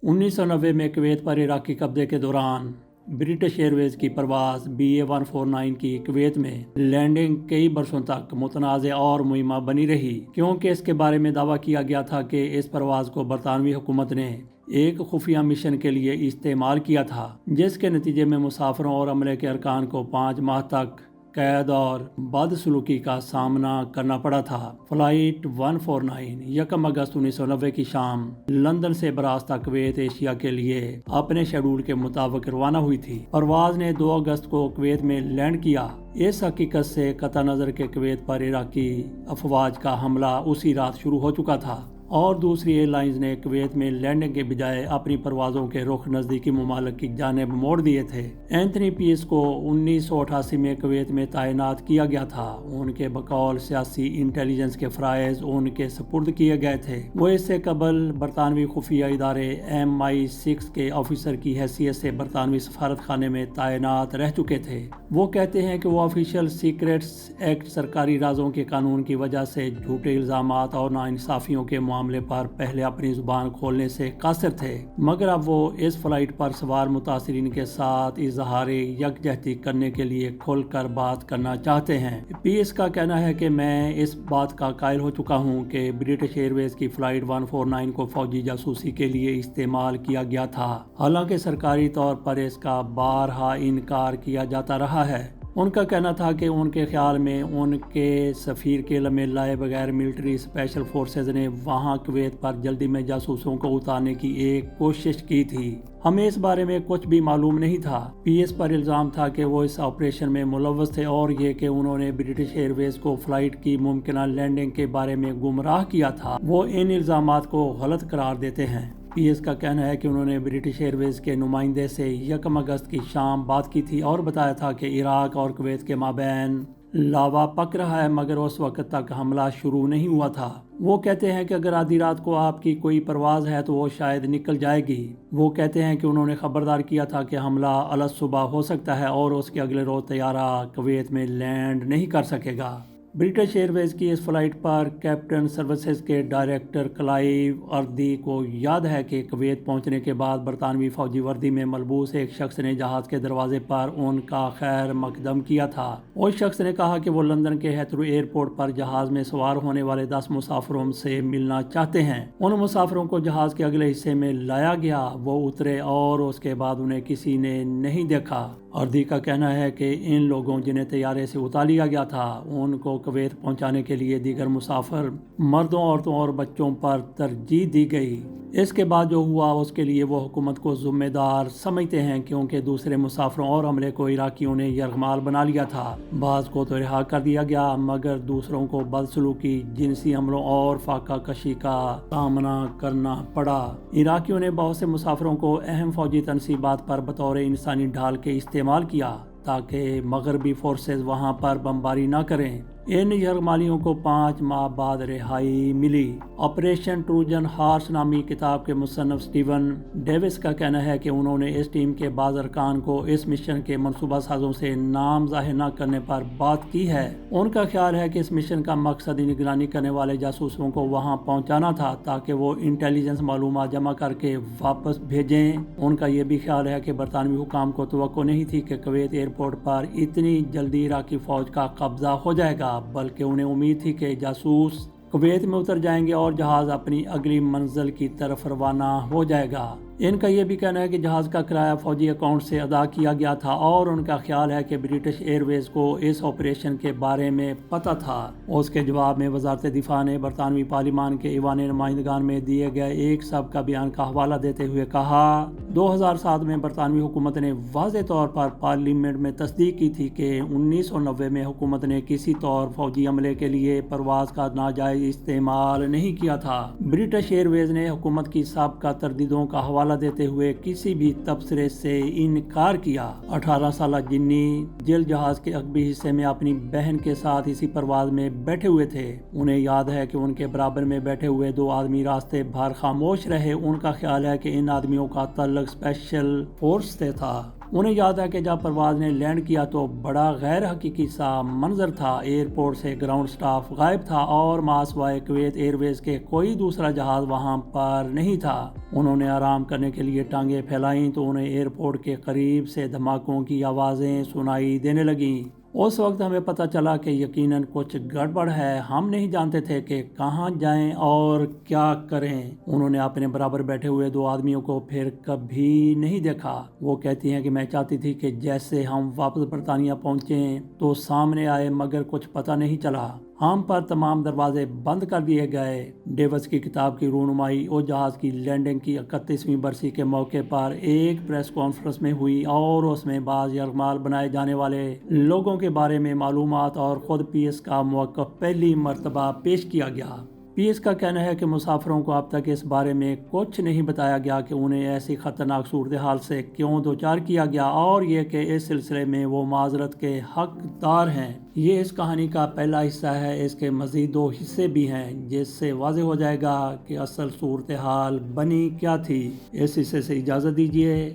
1990 में कुवैत पर इराकी कब्जे के दौरान ब्रिटिश एयरवेज की परवाज़ BA-149 की कुवैत में लैंडिंग कई बरसों तक मुतनाज़ और मुहिमा बनी रही, क्योंकि इसके बारे में दावा किया गया था कि इस परवाज़ को बरतानवी हुकूमत ने एक खुफिया मिशन के लिए इस्तेमाल किया था, जिसके नतीजे में मुसाफिरों और अमले के अरकान को 5 माह तक कैद और बदसलूकी का सामना करना पड़ा था। फ्लाइट 149 1 अगस्त 1990 की शाम लंदन से बरास्ता कुवैत एशिया के लिए अपने शेड्यूल के मुताबिक रवाना हुई थी। परवाज ने 2 अगस्त को कुवैत में लैंड किया। इस हकीकत से कतई नज़र के कुवैत पर इराकी अफवाज का हमला उसी रात शुरू हो चुका था और दूसरी एयरलाइंस ने कुवैत में लैंडिंग के बजाय अपनी परवाज़ों के रुख नज़दीकी ममालिक की जानिब मोड़ दिए थे। एंथनी पीस को 1988 में कुवैत में तैनात किया गया था। उनके बकौल सियासी इंटेलिजेंस के फ़राइज़ उनके सपुर्द किए गए थे। वो इससे कबल बरतानवी खुफिया इदारे MI6 के ऑफिसर की हैसियत से बरतानवी सफारत खाने में तैनात रह चुके थे। वो कहते हैं कि वो ऑफिशियल सीक्रेट्स एक्ट सरकारी राजों के कानून की वजह से झूठे इल्ज़ामात और नाइंसाफ़ियों के मामले पर पहले अपनी जुबान खोलने से कासिर थे, मगर अब वो इस फ्लाइट पर सवार मुतासिरीन के साथ इजहार यकजहती करने के लिए खुलकर बात करना चाहते हैं। पीएस का कहना है कि मैं इस बात का कायल हो चुका हूं कि ब्रिटिश एयरवेज की फ्लाइट 149 को फौजी जासूसी के लिए इस्तेमाल किया गया था, हालांकि सरकारी तौर पर इसका बारहा इनकार किया जाता रहा है। उनका कहना था कि उनके ख्याल में उनके सफ़ीर के लम्हे लाए बगैर मिलिट्री स्पेशल फोर्सेज ने वहां कुवैत पर जल्दी में जासूसों को उतारने की एक कोशिश की थी। हमें इस बारे में कुछ भी मालूम नहीं था। पीएस पर इल्ज़ाम था कि वो इस ऑपरेशन में मुलव्वस थे और ये कि उन्होंने ब्रिटिश एयरवेज को फ्लाइट की मुमकिन लैंडिंग के बारे में गुमराह किया था। वो इन इल्ज़ामात को गलत करार देते हैं। पीएस का कहना है कि उन्होंने ब्रिटिश एयरवेज के नुमाइंदे से 1 अगस्त की शाम बात की थी और बताया था कि इराक और कुवैत के माबैन लावा पक रहा है, मगर उस वक्त तक हमला शुरू नहीं हुआ था। वो कहते हैं कि अगर आधी रात को आपकी कोई परवाज़ है तो वो शायद निकल जाएगी। वो कहते हैं कि उन्होंने खबरदार किया था कि हमला अलग सुबह हो सकता है और उसके अगले रोज़ तैयारा कुवैत में लैंड नहीं कर सकेगा। ब्रिटिश एयरवेज की इस फ्लाइट पर कैप्टन सर्विसेज के डायरेक्टर क्लाइव अर्दी को याद है कि कुवैत पहुंचने के बाद बरतानवी फौजी वर्दी में मलबूस एक शख्स ने जहाज़ के दरवाजे पर उनका खैर मकदम किया था। उस शख्स ने कहा कि वो लंदन के हेथरू एयरपोर्ट पर जहाज़ में सवार होने वाले 10 मुसाफिरों से मिलना चाहते हैं। उन मुसाफिरों को जहाज़ के अगले हिस्से में लाया गया। वो उतरे और उसके बाद उन्हें किसी ने नहीं देखा। अर्दी का कहना है कि इन लोगों जिन्हें तैयारे से उतार लिया गया था उनको कुवैत पहुंचाने के लिए दीगर मुसाफिर मर्दों, औरतों और बच्चों पर तरजीह दी गई। इसके बाद जो हुआ उसके लिए वो हुकूमत को जिम्मेदार समझते हैं, क्योंकि दूसरे मुसाफिरों और अमले को इराकियों ने यरगमाल बना लिया था। बाज़ को तो रिहा कर दिया गया, मगर दूसरों को बदसलूकी, जिनसी हमलों और फाका कशी का सामना करना पड़ा। इराकियों ने बहुत से मुसाफिरों को अहम फौजी तनसीबात पर बतौर इंसानी ढाल के इस्तेमाल किया ताकि मगरबी फोर्सेज वहां पर बमबारी न करें। इन यरगमालियों को 5 माह बाद रिहाई मिली। ऑपरेशन ट्रोजन हॉर्स नामी किताब के मुसन्निफ स्टीवन डेविस का कहना है कि उन्होंने इस टीम के बाज़ अरकान को इस मिशन के मनसूबा साजों से नाम ज़ाहिर न करने पर बात की है। उनका ख्याल है कि इस मिशन का मकसद निगरानी करने वाले जासूसों को वहां पहुंचाना था ताकि वो इंटेलिजेंस मालूमात जमा करके वापस भेजें। उनका यह भी ख्याल है कि बरतानवी हुकाम को तवक्को नहीं थी कि कुवैत एयरपोर्ट पर इतनी जल्दी इराकी फौज का कब्जा हो जाएगा, बल्कि उन्हें उम्मीद थी कि जासूस कुवैत में उतर जाएंगे और जहाज़ अपनी अगली मंजिल की तरफ रवाना हो जाएगा। इनका यह भी कहना है कि जहाज़ का किराया फौजी अकाउंट से अदा किया गया था और उनका ख्याल है कि ब्रिटिश एयरवेज को इस ऑपरेशन के बारे में पता था। उसके जवाब में वजारत दिफा ने बरतानवी पार्लिमान के ईवान नुमाइंदगान में दिए गए एक सबका बयान का हवाला देते हुए कहा, 2007 में बरतानवी हुकूमत ने वाज़े तौर पर पार्लियामेंट में तस्दीक की थी कि 1990 में हुकूमत ने किसी तौर फौजी अमले के लिए परवाज़ का नाजायज इस्तेमाल नहीं किया था। ब्रिटिश एयरवेज ने हुकूमत की सबका तरदीदों का हवाला देते हुए किसी भी तबसरे से इनकार किया। 18 साल जिन्नी जेल जहाज के अगबी हिस्से में अपनी बहन के साथ इसी परवाज में बैठे हुए थे। उन्हें याद है कि उनके बराबर में बैठे हुए 2 आदमी रास्ते भर खामोश रहे। उनका ख्याल है कि इन आदमियों का ताल्लुक स्पेशल फोर्स से था। انہیں یاد ہے کہ جب پرواز نے لینڈ کیا تو بڑا غیر حقیقی سا منظر تھا۔ ایئرپورٹ سے گراؤنڈ سٹاف غائب تھا اور ماسوائے کویت ایئر ویز کے کوئی دوسرا جہاز وہاں پر نہیں تھا۔ انہوں نے آرام کرنے کے لیے ٹانگیں پھیلائیں تو انہیں ایئرپورٹ کے قریب سے دھماکوں کی آوازیں سنائی دینے لگیں۔ اس وقت ہمیں پتہ چلا کہ یقیناً کچھ گڑبڑ ہے۔ ہم نہیں جانتے تھے کہ کہاں جائیں اور کیا کریں۔ انہوں نے اپنے برابر بیٹھے ہوئے 2 آدمیوں کو پھر کبھی نہیں دیکھا۔ وہ کہتی ہیں کہ میں چاہتی تھی کہ جیسے ہم واپس برطانیہ پہنچیں تو سامنے آئے مگر کچھ پتہ نہیں چلا۔ ہم پر تمام دروازے بند کر دیے گئے۔ ڈیوس کی کتاب کی رونمائی اس جہاز کی لینڈنگ کی 31ویں برسی کے موقع پر ایک پریس کانفرنس میں ہوئی اور اس میں بعض یرغمال بنائے جانے والے لوگوں کے بارے میں معلومات اور خود پیس کا موقف پہلی مرتبہ پیش کیا گیا۔ پیس کا کہنا ہے کہ مسافروں کو اب تک اس بارے میں کچھ نہیں بتایا گیا کہ انہیں ایسی خطرناک صورتحال سے کیوں دوچار کیا گیا اور یہ کہ اس سلسلے میں وہ معذرت کے حقدار ہیں۔ یہ اس کہانی کا پہلا حصہ ہے۔ اس کے مزید 2 حصے بھی ہیں جس سے واضح ہو جائے گا کہ اصل صورتحال بنی کیا تھی۔ اس حصے سے اجازت دیجیے۔